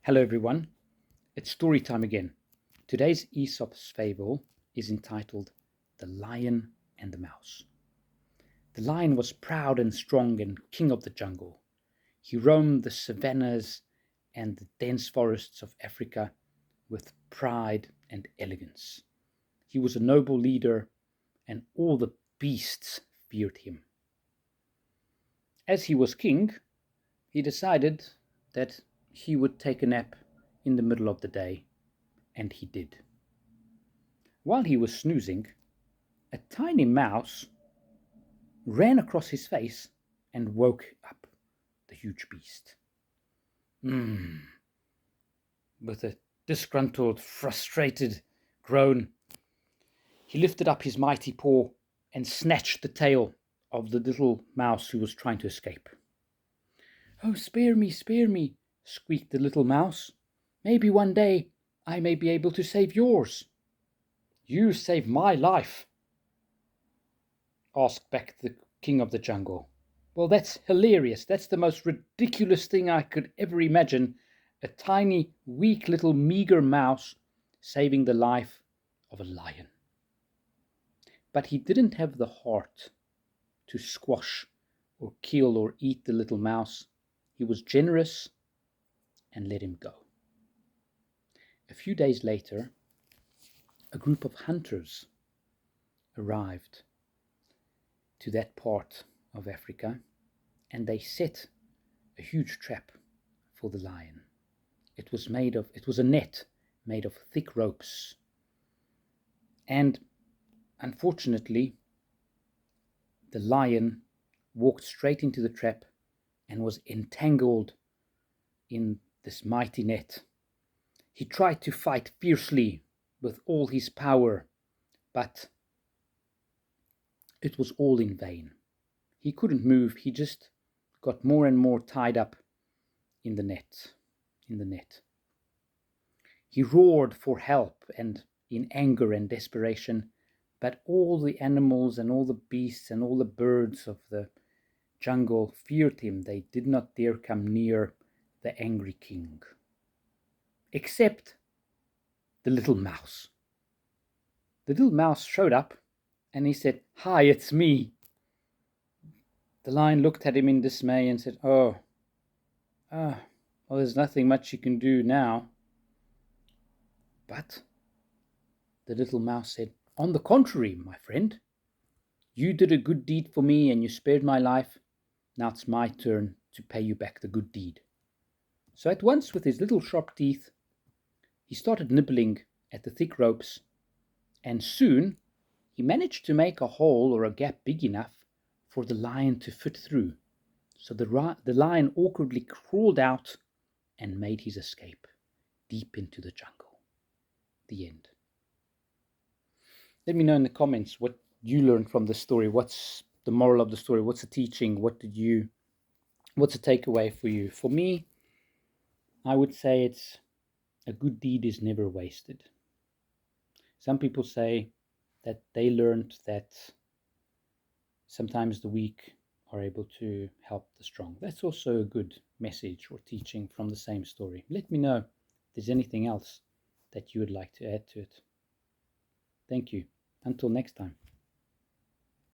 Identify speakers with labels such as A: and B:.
A: Hello everyone, it's story time again. Today's Aesop's fable is entitled The Lion and the Mouse. The lion was proud and strong and king of the jungle. He roamed the savannas and the dense forests of Africa with pride and elegance. He was a noble leader and all the beasts feared him. As he was king, he decided that he would take a nap in the middle of the day, and he did. While he was snoozing, a tiny mouse ran across his face and woke up the huge beast. With a disgruntled, frustrated groan, he lifted up his mighty paw and snatched the tail of the little mouse who was trying to escape. "Oh, spare me," squeaked the little mouse. "Maybe one day I may be able to save yours." "You saved my life," asked back the king of the jungle. "Well, that's hilarious. That's the most ridiculous thing I could ever imagine. A tiny, weak little meager mouse saving the life of a lion." But he didn't have the heart to squash or kill or eat the little mouse. He was generous and let him go. A few days later, a group of hunters arrived to that part of Africa, and they set a huge trap for the lion. It was a net made of thick ropes. And unfortunately, the lion walked straight into the trap and was entangled in this mighty net. He tried to fight fiercely with all his power, but it was all in vain. He couldn't move. He just got more and more tied up in the net. He roared for help and in anger and desperation, but all the animals and all the beasts and all the birds of the jungle feared him. They did not dare come near the angry king, except the little mouse. The little mouse showed up and he said, "Hi, it's me." The lion looked at him in dismay and said, well, there's nothing much you can do now." But the little mouse said, "On the contrary, my friend, you did a good deed for me and you spared my life. Now it's my turn to pay you back the good deed." So at once, with his little sharp teeth, he started nibbling at the thick ropes, and soon he managed to make a hole or a gap big enough for the lion to fit through. So the lion awkwardly crawled out and made his escape deep into the jungle. The end. Let me know in the comments what you learned from the story. What's the moral of the story? What's the teaching? What's the takeaway for you? For me, I would say it's a good deed is never wasted. Some people say that they learned that sometimes the weak are able to help the strong. That's also a good message or teaching from the same story. Let me know if there's anything else that you would like to add to it. Thank you. Until next time.